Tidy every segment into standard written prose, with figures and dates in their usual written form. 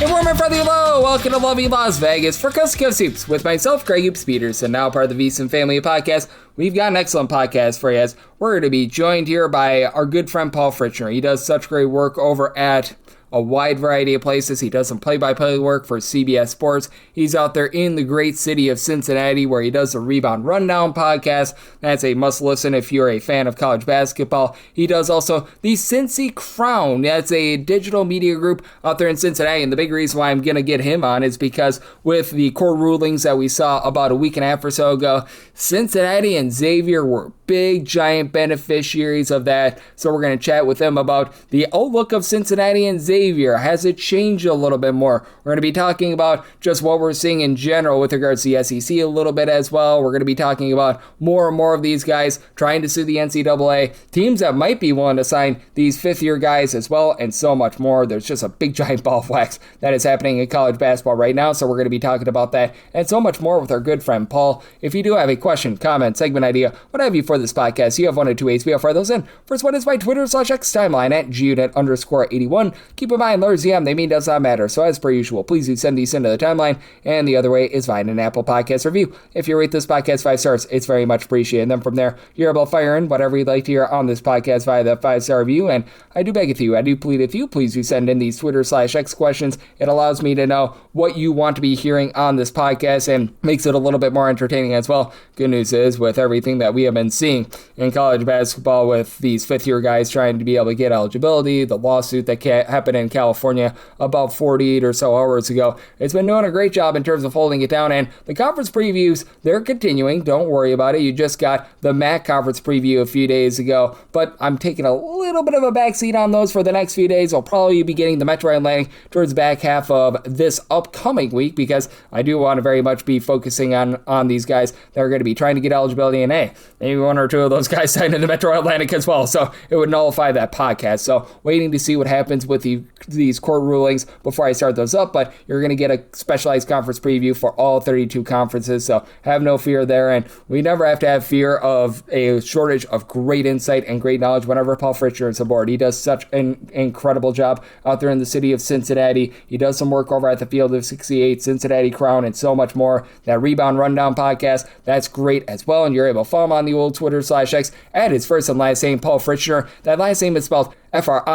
Hey, warm and friendly hello! Welcome to lovely Las Vegas for Coast to Coast Hoops with myself, Greg Hoops Peterson, now part of the VSiN family of podcasts. We've got an excellent podcast for you as we're going to be joined here by our good friend Paul Fritschner. He does such great work over at a wide variety of places. He does some play-by-play work for CBS Sports. He's out there in the great city of Cincinnati where he does the Rebound Rundown podcast. That's a must-listen if you're a fan of college basketball. He does also the Cincy Crown. That's a digital media group out there in Cincinnati, and the big reason why I'm going to get him on is because with the court rulings that we saw about a week and a half or so ago, Cincinnati and Xavier were big, giant beneficiaries of that. So we're going to chat with them about the outlook of Cincinnati and Xavier. Has it changed a little bit more? We're going to be talking about just what we're seeing in general with regards to the SEC a little bit as well. We're going to be talking about more and more of these guys trying to sue the NCAA, teams that might be willing to sign these fifth-year guys as well, and so much more. There's just a big, giant ball of wax that is happening in college basketball right now, so we're going to be talking about that and so much more with our good friend Paul. If you do have a question, comment, segment idea, what have you for this podcast, you have one of two ways. We'll fire those in. First one is my Twitter/X timeline at gunit_81. Keep in mind, letters they mean does not matter. So as per usual, please do send these into the timeline. And the other way is via an Apple Podcast review. If you rate this podcast 5 stars, it's very much appreciated. And then from there, you're able to fire in whatever you'd like to hear on this podcast via the 5-star review. And I do beg of you, I do plead with you, please do send in these Twitter/X questions. It allows me to know what you want to be hearing on this podcast and makes it a little bit more entertaining as well. Good news is, with everything that we have been seeing in college basketball with these fifth-year guys trying to be able to get eligibility, the lawsuit that happened in California about 48 or so hours ago, it's been doing a great job in terms of holding it down. And the conference previews, they're continuing. Don't worry about it. You just got the MAC conference preview a few days ago, but I'm taking a little bit of a backseat on those for the next few days. I'll probably be getting the Metro Atlantic towards the back half of this upcoming week because I do want to very much be focusing on these guys that are going to be trying to get eligibility, and hey, maybe one or two of those guys signed in the Metro Atlantic as well, so it would nullify that podcast. So waiting to see what happens with these court rulings before I start those up, but you're going to get a specialized conference preview for all 32 conferences, so have no fear there. And we never have to have fear of a shortage of great insight and great knowledge whenever Paul Fritschner is aboard. He does such an incredible job out there in the city of Cincinnati. He does some work over at the Field of 68, Cincinnati Crown, and so much more. That Rebound Rundown podcast, that's great as well, and you're able to follow him on the old Twitter/X at his first and last name, Paul Fritschner. That last name is spelled Fritchner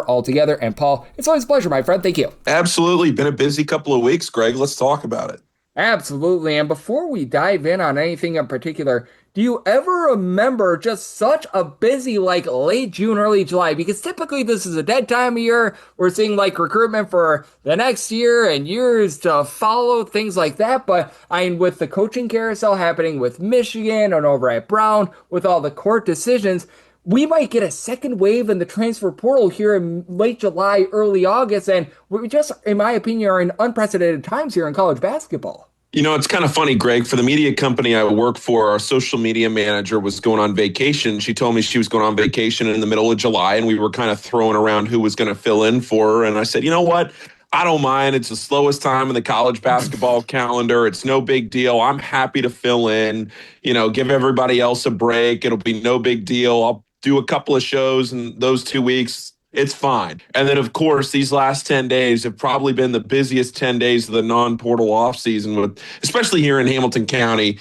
altogether. And Paul, it's always a pleasure, my friend. Thank you. Absolutely. Been a busy couple of weeks, Greg. Let's talk about it. Absolutely. And before we dive in on anything in particular, do you ever remember just such a busy, late June, early July? Because typically this is a dead time of year. We're seeing recruitment for the next year and years to follow, things like that. But with the coaching carousel happening with Michigan and over at Brown, with all the court decisions, we might get a second wave in the transfer portal here in late July, early August, and we just, in my opinion, are in unprecedented times here in college basketball. You know, it's kind of funny, Greg. For the media company I work for, our social media manager was going on vacation. She told me she was going on vacation in the middle of July, and we were kind of throwing around who was going to fill in for her. And I said, you know what? I don't mind. It's the slowest time in the college basketball calendar. It's no big deal. I'm happy to fill in, give everybody else a break. It'll be no big deal. I'll do a couple of shows in those 2 weeks. It's fine. And then, of course, these last 10 days have probably been the busiest 10 days of the non-portal offseason, especially here in Hamilton County,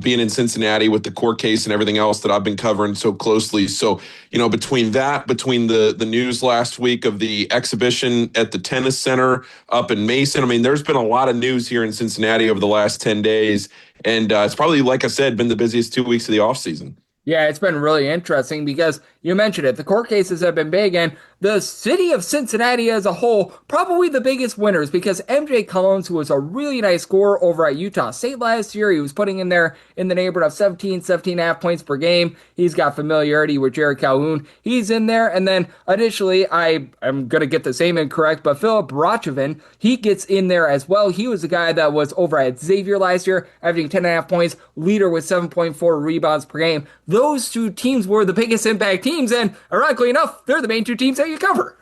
being in Cincinnati with the court case and everything else that I've been covering so closely. So, between the news last week of the exhibition at the tennis center up in Mason, there's been a lot of news here in Cincinnati over the last 10 days. And it's probably, like I said, been the busiest 2 weeks of the offseason. Yeah, it's been really interesting because you mentioned it. The court cases have been big, and the city of Cincinnati as a whole, probably the biggest winners because MJ Collins, who was a really nice scorer over at Utah State last year, he was putting in there in the neighborhood of 17.5 points per game. He's got familiarity with Jared Calhoun. He's in there. And then additionally, I'm going to get the same incorrect, but Philip Rochevin, he gets in there as well. He was the guy that was over at Xavier last year, averaging 10.5 points, leader with 7.4 rebounds per game. Those two teams were the biggest impact teams, and ironically enough, they're the main two teams that you cover.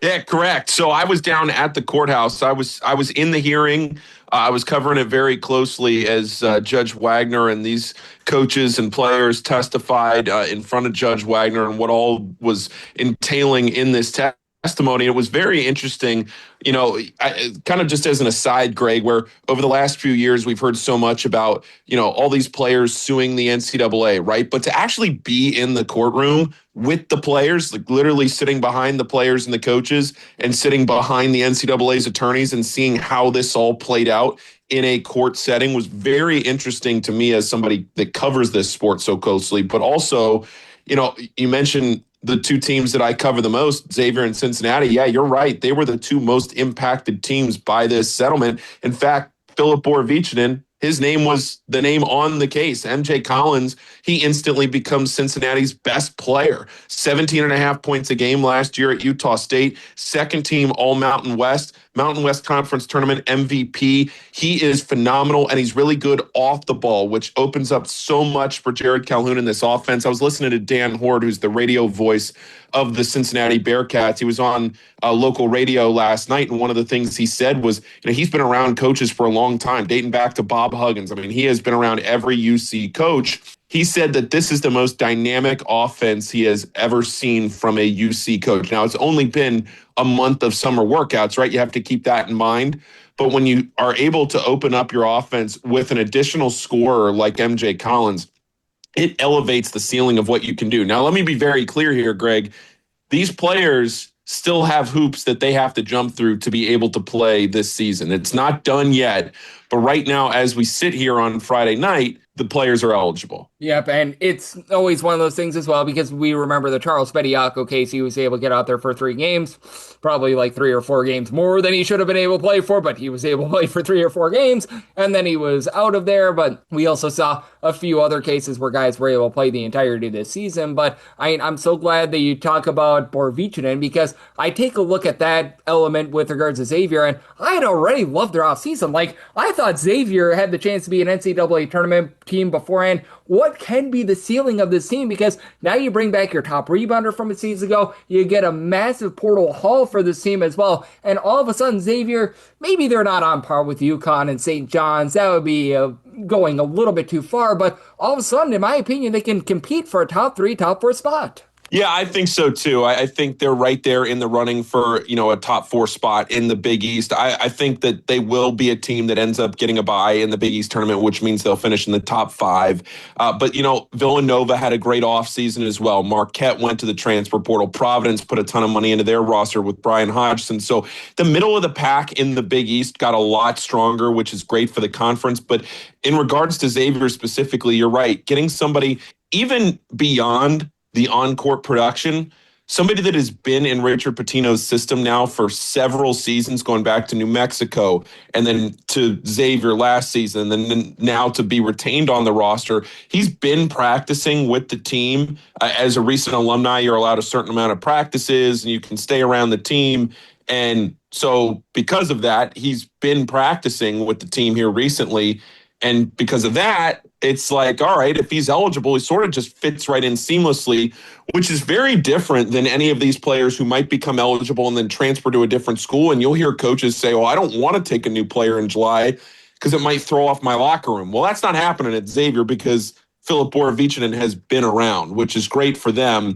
Yeah, correct. So I was down at the courthouse. I was in the hearing. I was covering it very closely as Judge Wagner and these coaches and players testified in front of Judge Wagner and what all was entailing in this testimony. It was very interesting, kind of just as an aside, Greg, where over the last few years, we've heard so much about, all these players suing the NCAA, right? But to actually be in the courtroom with the players, like literally sitting behind the players and the coaches and sitting behind the NCAA's attorneys and seeing how this all played out in a court setting was very interesting to me as somebody that covers this sport so closely. But also, you mentioned the two teams that I cover the most, Xavier and Cincinnati. Yeah, you're right. They were the two most impacted teams by this settlement. In fact, Philip Borovichinen, his name was the name on the case. MJ Collins, he instantly becomes Cincinnati's best player. 17 and a half points a game last year at Utah State. Second team All Mountain West Conference Tournament MVP. He is phenomenal, and he's really good off the ball, which opens up so much for Jared Calhoun in this offense. I was listening to Dan Horde, who's the radio voice of the Cincinnati Bearcats. He was on local radio last night, and one of the things he said was, he's been around coaches for a long time, dating back to Bob Huggins. I mean, he has been around every UC coach. He said that this is the most dynamic offense he has ever seen from a UC coach. Now, it's only been a month of summer workouts, right? You have to keep that in mind. But when you are able to open up your offense with an additional scorer like MJ Collins, it elevates the ceiling of what you can do. Now, let me be very clear here, Greg. These players still have hoops that they have to jump through to be able to play this season. It's not done yet. But right now, as we sit here on Friday night, the players are eligible. Yep, and it's always one of those things as well, because we remember the Charles Bediako case. He was able to get out there for 3 games, probably like 3 or 4 games more than he should have been able to play for, but he was able to play for 3 or 4 games, and then he was out of there. But we also saw a few other cases where guys were able to play the entirety of this season. But I'm so glad that you talk about Borovichinen, because I take a look at that element with regards to Xavier, and I had already loved their offseason. Like, I thought Xavier had the chance to be an NCAA tournament team beforehand. What can be the ceiling of this team? Because now you bring back your top rebounder from a season ago, you get a massive portal haul for this team as well, and all of a sudden Xavier, maybe they're not on par with UConn and St. John's. That would be going a little bit too far, but all of a sudden, in my opinion, they can compete for a top 3, top 4 spot. Yeah, I think so too. I think they're right there in the running for, a top 4 spot in the Big East. I think that they will be a team that ends up getting a bye in the Big East tournament, which means they'll finish in the top 5. But Villanova had a great offseason as well. Marquette went to the transfer portal. Providence put a ton of money into their roster with Brian Hodgson. So the middle of the pack in the Big East got a lot stronger, which is great for the conference. But in regards to Xavier specifically, you're right. Getting somebody even beyond the on-court production, somebody that has been in Richard Pitino's system now for several seasons, going back to New Mexico and then to Xavier last season, and then now to be retained on the roster. He's been practicing with the team. As a recent alumni, you're allowed a certain amount of practices and you can stay around the team. And so because of that, he's been practicing with the team here recently. And because of that, it's like, all right, if he's eligible, he sort of just fits right in seamlessly, which is very different than any of these players who might become eligible and then transfer to a different school. And you'll hear coaches say, I don't want to take a new player in July because it might throw off my locker room. Well, that's not happening at Xavier because Philip Borovichinen has been around, which is great for them.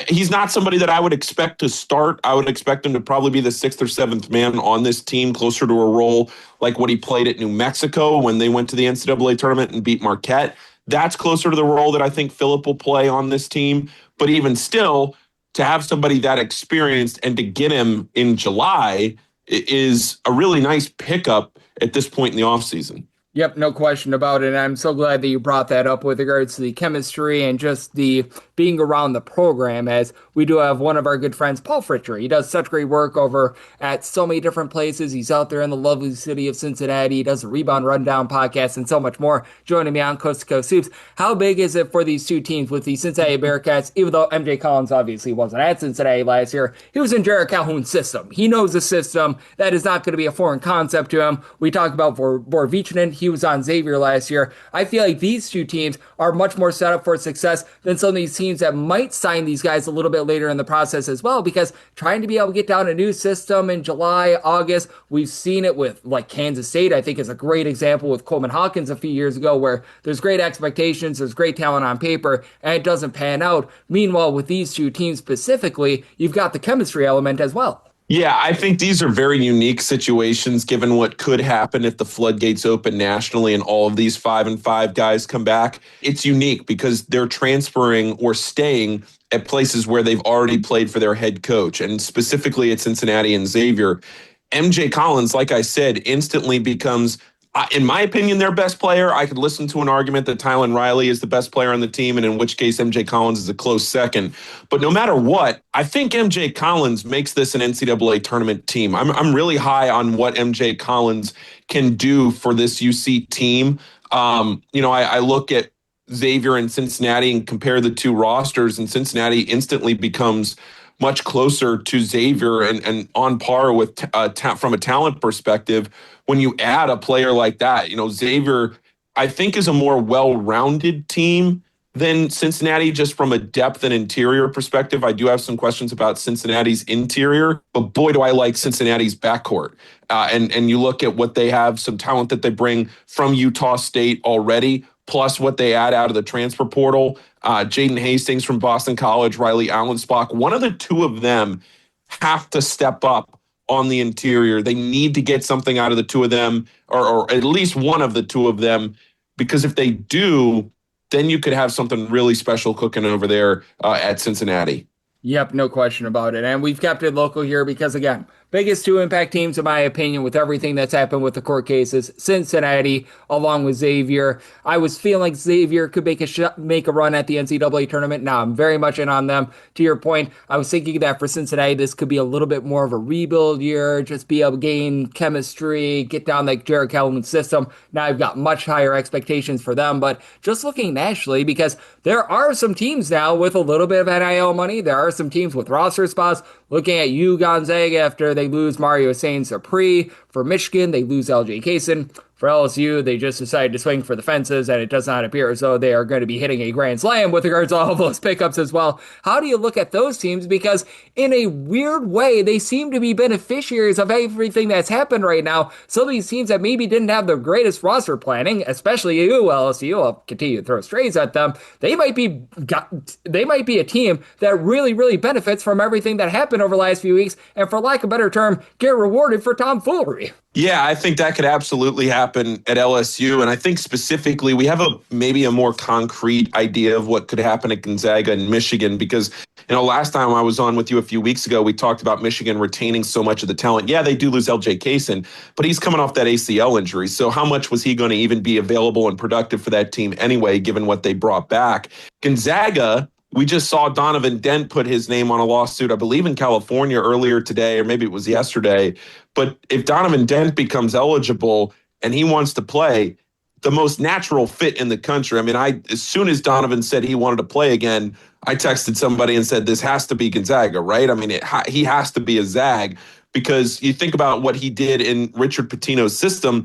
He's not somebody that I would expect to start. I would expect him to probably be the 6th or 7th man on this team, closer to a role like what he played at New Mexico when they went to the NCAA tournament and beat Marquette. That's closer to the role that I think Philip will play on this team. But even still, to have somebody that experienced and to get him in July is a really nice pickup at this point in the offseason. Yep, no question about it. And I'm so glad that you brought that up with regards to the chemistry and just the being around the program, as we do have one of our good friends, Paul Fritschner. He does such great work over at so many different places. He's out there in the lovely city of Cincinnati. He does a Rebound Rundown podcast and so much more, joining me on Coast to Coast Hoops. How big is it for these two teams with the Cincinnati Bearcats? Even though MJ Collins obviously wasn't at Cincinnati last year, he was in Jared Calhoun's system. He knows the system. That is not going to be a foreign concept to him. We talked about Borovichinen. He he was on Xavier last year. I feel like these two teams are much more set up for success than some of these teams that might sign these guys a little bit later in the process as well, because trying to be able to get down a new system in July, August, we've seen it with like Kansas State, I think is a great example with Coleman Hawkins a few years ago, where there's great expectations, there's great talent on paper, and it doesn't pan out. Meanwhile, with these two teams specifically, you've got the chemistry element as well. Yeah, I think these are very unique situations given what could happen if the floodgates open nationally and all of these 5-5 guys come back. It's unique because they're transferring or staying at places where they've already played for their head coach, and specifically at Cincinnati and Xavier. MJ Collins, like I said, instantly becomes, in my opinion, their best player. I could listen to an argument that Tylen Riley is the best player on the team, and in which case MJ Collins is a close second. But no matter what, I think MJ Collins makes this an NCAA tournament team. I'm really high on what MJ Collins can do for this UC team. I look at Xavier and Cincinnati and compare the two rosters, and Cincinnati instantly becomes much closer to Xavier and on par with from a talent perspective. When you add a player like that, Xavier, I think, is a more well-rounded team than Cincinnati, just from a depth and interior perspective. I do have some questions about Cincinnati's interior, but boy, do I like Cincinnati's backcourt. And you look at what they have, some talent that they bring from Utah State already, plus what they add out of the transfer portal. Jaden Hastings from Boston College, Riley Allensbach. One of the two of them have to step up on the interior. They need to get something out of the two of them, or at least one of the two of them, because if they do, then you could have something really special cooking over there at Cincinnati. Yep, no question about it. And we've kept it local here because, again, biggest two impact teams, in my opinion, with everything that's happened with the court cases, Cincinnati, along with Xavier. I was feeling like Xavier could make a run at the NCAA tournament. Now I'm very much in on them. To your point, I was thinking that for Cincinnati, this could be a little bit more of a rebuild year, just be able to gain chemistry, get down like Jared Calhoun's system. Now I've got much higher expectations for them, but just looking nationally, because there are some teams now with a little bit of NIL money. There are some teams with roster spots. Looking at Gonzaga, after they lose Mario Saint-Sapri. For Michigan, they lose LJ Kaysen. For LSU, they just decided to swing for the fences, and it does not appear as though they are going to be hitting a grand slam with regards to all of those pickups as well. How do you look at those teams? Because in a weird way, they seem to be beneficiaries of everything that's happened right now. Some of these teams that maybe didn't have the greatest roster planning, especially you, LSU, I'll continue to throw strays at them. They might be a team that really, really benefits from everything that happened over the last few weeks, and for lack of a better term, get rewarded for tomfoolery. Yeah, I think that could absolutely happen at LSU. And I think specifically we have maybe a more concrete idea of what could happen at Gonzaga and Michigan, because, last time I was on with you a few weeks ago, we talked about Michigan retaining so much of the talent. Yeah, they do lose LJ Kaysen, but he's coming off that ACL injury. So how much was he going to even be available and productive for that team anyway, given what they brought back? Gonzaga, we just saw Donovan Dent put his name on a lawsuit, I believe in California earlier today, or maybe it was yesterday. But if Donovan Dent becomes eligible and he wants to play, the most natural fit in the country. I mean, as soon as Donovan said he wanted to play again, I texted somebody and said, this has to be Gonzaga, right? I mean, he has to be a Zag, because you think about what he did in Richard Pitino's system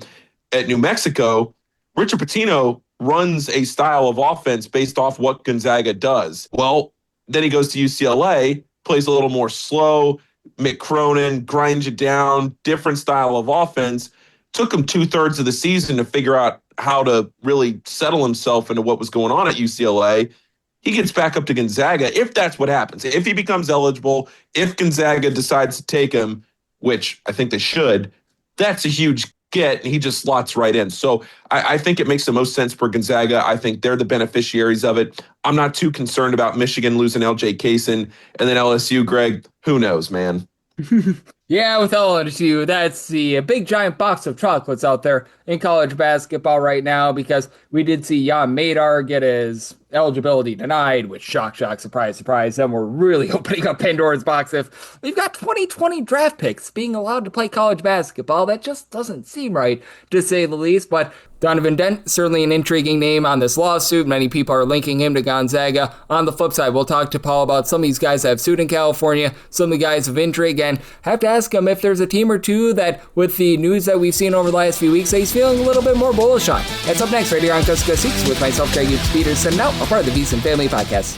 at New Mexico. Richard Pitino runs a style of offense based off what Gonzaga does. Well, then he goes to UCLA, plays a little more slow. Mick Cronin grinds you down, different style of offense. Took him 2/3 of the season to figure out how to really settle himself into what was going on at UCLA. He gets back up to Gonzaga, if that's what happens. If he becomes eligible, if Gonzaga decides to take him, which I think they should, that's a huge get, and he just slots right in. So I think it makes the most sense for Gonzaga. I think they're the beneficiaries of it. I'm not too concerned about Michigan losing LJ Kaysen, and then LSU, Greg, who knows, man? Yeah, with LSU, that's the big giant box of chocolates out there in college basketball right now, because we did see Jan Madar get his eligibility denied, which shock, surprise, surprise. Then we're really opening up Pandora's box if we've got 2020 draft picks being allowed to play college basketball. That just doesn't seem right, to say the least. But Donovan Dent, certainly an intriguing name on this lawsuit. Many people are linking him to Gonzaga. On the flip side, we'll talk to Paul about some of these guys that have sued in California, some of the guys of intrigue, and have to ask him if there's a team or two that, with the news that we've seen over the last few weeks, that he's feeling a little bit more bullish on. That's up next right here on Cusco Seats with myself, Greg Peterson, now a part of the VSiN Family Podcast.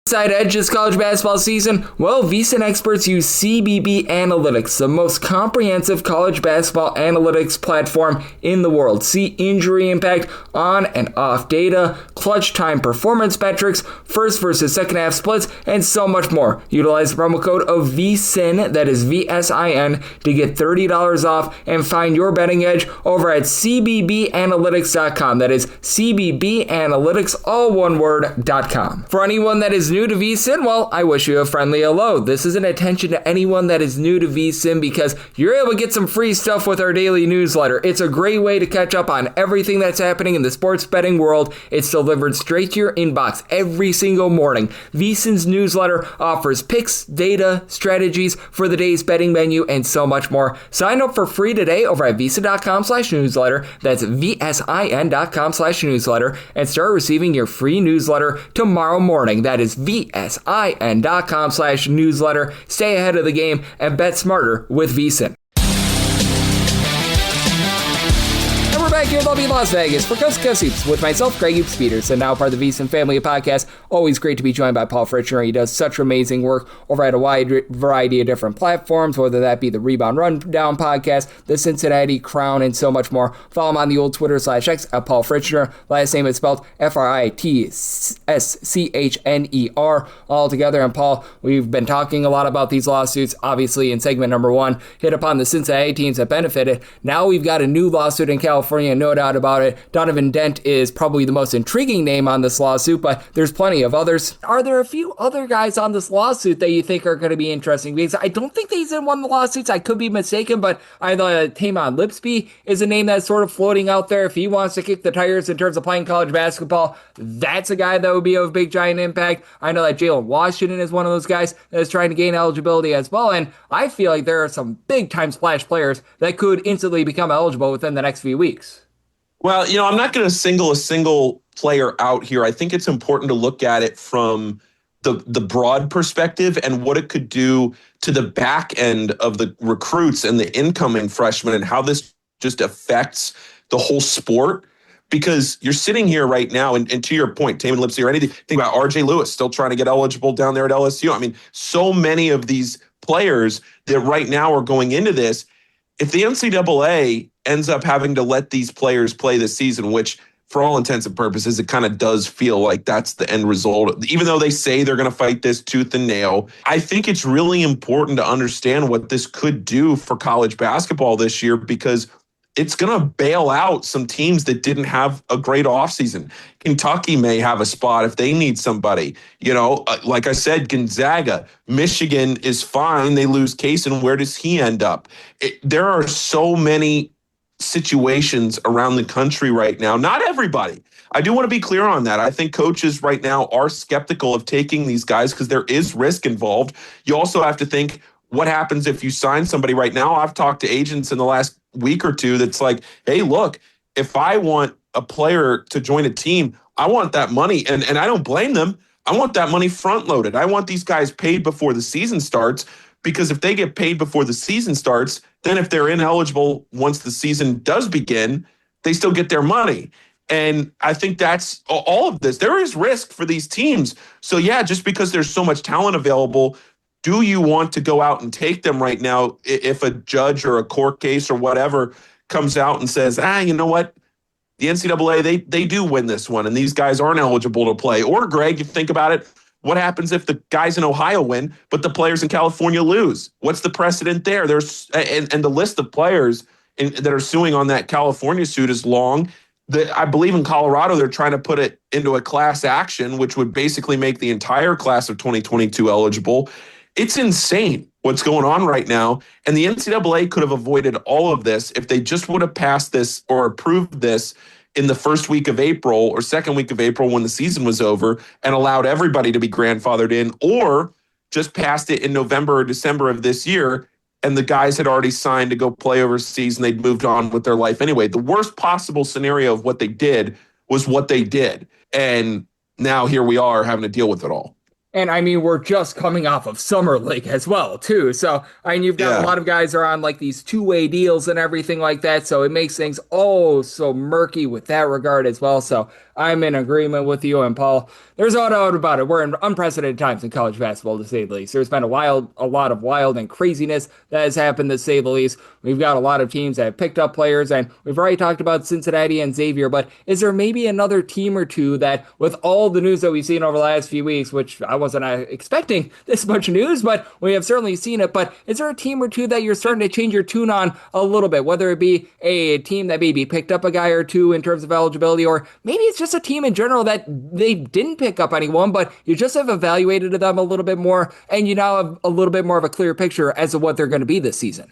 Side edge this college basketball season? Well, VSiN experts use CBB Analytics, the most comprehensive college basketball analytics platform in the world. See injury impact, on and off data, clutch time performance metrics, first versus second half splits, and so much more. Utilize the promo code of VSiN, that is VSIN, to get $30 off and find your betting edge over at cbbanalytics.com. That is cbbanalytics, all one word.com. For anyone that is new to VSiN, well, I wish you a friendly hello. This is an attention to anyone that is new to VSiN because you're able to get some free stuff with our daily newsletter. It's a great way to catch up on everything that's happening in the sports betting world. It's delivered straight to your inbox every single morning. VSiN's newsletter offers picks, data, strategies for the day's betting menu, and so much more. Sign up for free today over at VSiN.com/newsletter. That's VSIN.com/newsletter, and start receiving your free newsletter tomorrow morning. That is VSIN.com/newsletter. Stay ahead of the game and bet smarter with VSiN. Back here in lovely Las Vegas for Coast to Coast Hoops with myself, Greg Peterson, now part of the VSiN Family Podcast. Always great to be joined by Paul Fritschner. He does such amazing work over at a wide variety of different platforms, whether that be the Rebound Rundown podcast, the Cincinnati Crown, and so much more. Follow him on the old Twitter /X at Paul Fritschner. Last name is spelled Fritschner, all together. And Paul, we've been talking a lot about these lawsuits. Obviously, in segment number 1, hit upon the Cincinnati teams that benefited. Now we've got a new lawsuit in California. No doubt about it. Donovan Dent is probably the most intriguing name on this lawsuit, but there's plenty of others. Are there a few other guys on this lawsuit that you think are going to be interesting? Because I don't think he's in one of the lawsuits. I could be mistaken, but I know Taymon Lipsby is a name that's sort of floating out there. If he wants to kick the tires in terms of playing college basketball, that's a guy that would be of big, giant impact. I know that Jalen Washington is one of those guys that is trying to gain eligibility as well, and I feel like there are some big-time splash players that could instantly become eligible within the next few weeks. Well, I'm not going to single a single player out here. I think it's important to look at it from the broad perspective and what it could do to the back end of the recruits and the incoming freshmen and how this just affects the whole sport. Because you're sitting here right now, and to your point, Taymon Lipsby or anything, think about RJ Lewis still trying to get eligible down there at LSU. I mean, so many of these players that right now are going into this, if the NCAA ends up having to let these players play this season, which for all intents and purposes, it kind of does feel like that's the end result. Even though they say they're going to fight this tooth and nail, I think it's really important to understand what this could do for college basketball this year, because it's going to bail out some teams that didn't have a great offseason. Kentucky may have a spot if they need somebody. Like I said, Gonzaga, Michigan is fine. They lose Case, and where does he end up? There are so many situations around the country right now. Not everybody. I do want to be clear on that. I think coaches right now are skeptical of taking these guys because there is risk involved. You also have to think, what happens if you sign somebody right now? I've talked to agents in the last week or two that's like, hey, look, if I want a player to join a team, I want that money. And I don't blame them. I want that money front loaded. I want these guys paid before the season starts, because if they get paid before the season starts, then if they're ineligible once the season does begin, they still get their money. And I think that's all of this. There is risk for these teams. So yeah, just because there's so much talent available, do you want to go out and take them right now if a judge or a court case or whatever comes out and says, you know what? The NCAA, they do win this one, and these guys aren't eligible to play. Or, Greg, you think about it, what happens if the guys in Ohio win, but the players in California lose? What's the precedent there? There's and the list of players that are suing on that California suit is long. I believe in Colorado, they're trying to put it into a class action, which would basically make the entire class of 2022 eligible. It's insane what's going on right now. And the NCAA could have avoided all of this if they just would have passed this or approved this in the first week of April or second week of April when the season was over, and allowed everybody to be grandfathered in, or just passed it in November or December of this year. and the guys had already signed to go play overseas and they'd moved on with their life anyway. The worst possible scenario of what they did was what they did. And now here we are having to deal with it all. And I mean, we're just coming off of Summer League as well, too. So, I mean, you've got a lot of guys are on like these two-way deals and everything like that. So it makes things so murky with that regard as well. So I'm in agreement with you and Paul. There's no doubt about it. We're in unprecedented times in college basketball, to say the least. There's been a lot of wild and craziness that has happened, to say the least. We've got a lot of teams that have picked up players, and we've already talked about Cincinnati and Xavier, but is there maybe another team or two that, with all the news that we've seen over the last few weeks, which I wasn't expecting this much news, but we have certainly seen it, but is there a team or two that you're starting to change your tune on a little bit, whether it be a team that maybe picked up a guy or two in terms of eligibility, or maybe it's just a team in general that they didn't pick up anyone, but you just have evaluated them a little bit more, and you now have a little bit more of a clear picture as to what they're going to be this season?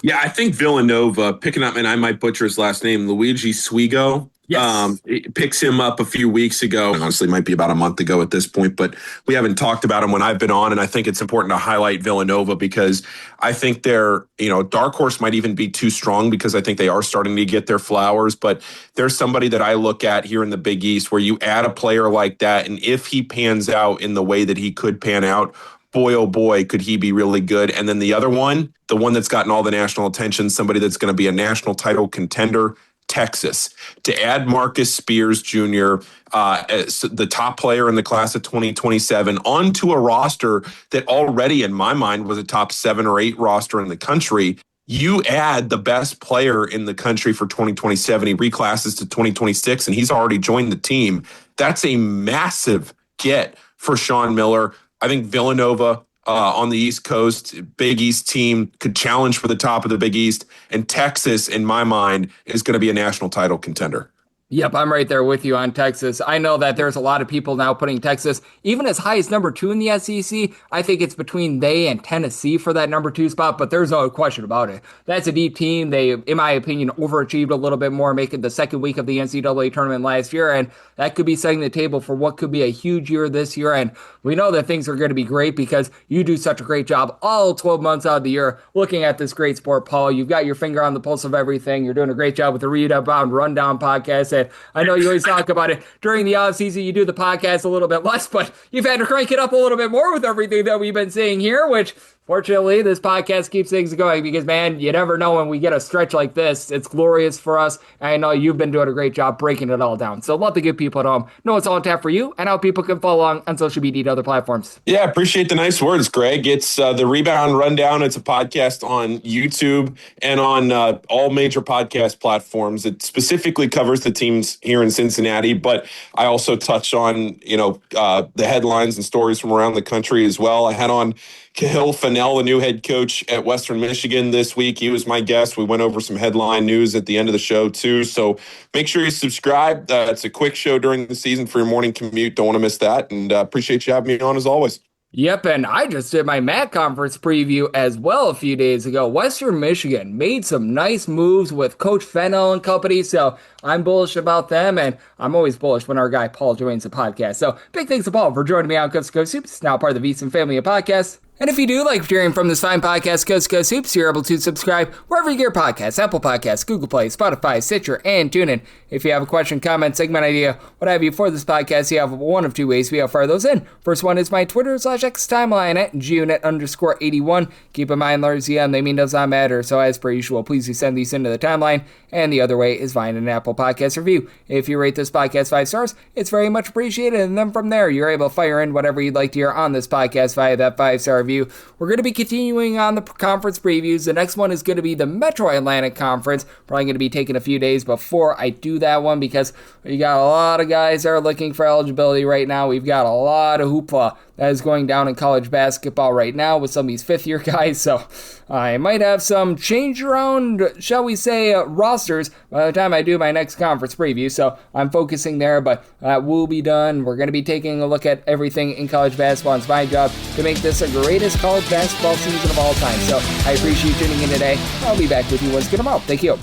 Yeah, I think Villanova, picking up, and I might butcher his last name, Luigi Swigo. Yes. It picks him up a few weeks ago. Honestly, might be about a month ago at this point, but we haven't talked about him when I've been on. And I think it's important to highlight Villanova because I think they're, dark horse might even be too strong because I think they are starting to get their flowers. But there's somebody that I look at here in the Big East where you add a player like that. And if he pans out in the way that he could pan out, boy, oh boy, could he be really good. And then the other one, the one that's gotten all the national attention, somebody that's going to be a national title contender, Texas. To add Marcus Spears Jr., as the top player in the class of 2027, onto a roster that already, in my mind, was a top 7 or 8 roster in the country. You add the best player in the country for 2027. He reclasses to 2026, and he's already joined the team. That's a massive get for Sean Miller. I think Villanova on the East Coast, Big East team, could challenge for the top of the Big East. And Texas, in my mind, is going to be a national title contender. Yep, I'm right there with you on Texas. I know that there's a lot of people now putting Texas even as high as number 2 in the SEC. I think it's between they and Tennessee for that number 2 spot, but there's no question about it. That's a deep team. They, in my opinion, overachieved a little bit more, making the second week of the NCAA tournament last year, and that could be setting the table for what could be a huge year this year. And we know that things are going to be great because you do such a great job all 12 months out of the year looking at this great sport, Paul. You've got your finger on the pulse of everything. You're doing a great job with the Rebound Rundown podcast. And I know you always talk about it during the off season. You do the podcast a little bit less, but you've had to crank it up a little bit more with everything that we've been seeing here, which fortunately, this podcast keeps things going because, man, you never know when we get a stretch like this. It's glorious for us. And I know you've been doing a great job breaking it all down. So love to give people at home know it's all on tap for you and how people can follow along on social media and other platforms. Yeah, appreciate the nice words, Greg. It's the Rebound Rundown. It's a podcast on YouTube and on all major podcast platforms. It specifically covers the teams here in Cincinnati, but I also touch on, the headlines and stories from around the country as well. I had on Kahil Fennell, the new head coach at Western Michigan this week. He was my guest. We went over some headline news at the end of the show, too. So make sure you subscribe. It's a quick show during the season for your morning commute. Don't want to miss that. And appreciate you having me on as always. Yep, and I just did my MAC conference preview as well a few days ago. Western Michigan made some nice moves with Coach Fennell and company, so I'm bullish about them, and I'm always bullish when our guy Paul joins the podcast. So big thanks to Paul for joining me on Coast to Coast Hoops, now part of the VSiN family of podcasts. And if you do like hearing from this fine podcast, Coast to Coast Hoops, you're able to subscribe wherever you get your podcasts, Apple Podcasts, Google Play, Spotify, Stitcher, and TuneIn. If you have a question, comment, segment idea, what have you for this podcast, you have one of two ways we fire those in. First one is my Twitter/X timeline at GUnit_81. Keep in mind, letters EM, they mean does not matter, so as per usual, please do send these into the timeline. And the other way is via an Apple Podcast review. If you rate this podcast 5 stars, it's very much appreciated, and then from there, you're able to fire in whatever you'd like to hear on this podcast via that 5-star review. We're going to be continuing on the conference previews. The next one is going to be the Metro Atlantic Conference. Probably going to be taking a few days before I do that one because we got a lot of guys that are looking for eligibility right now. We've got a lot of hoopla that is going down in college basketball right now with some of these fifth-year guys. So I might have some change around, shall we say, rosters by the time I do my next conference preview. So I'm focusing there, but that will be done. We're going to be taking a look at everything in college basketball. It's my job to make this the greatest college basketball season of all time. So I appreciate you tuning in today. I'll be back with you once again tomorrow. Thank you.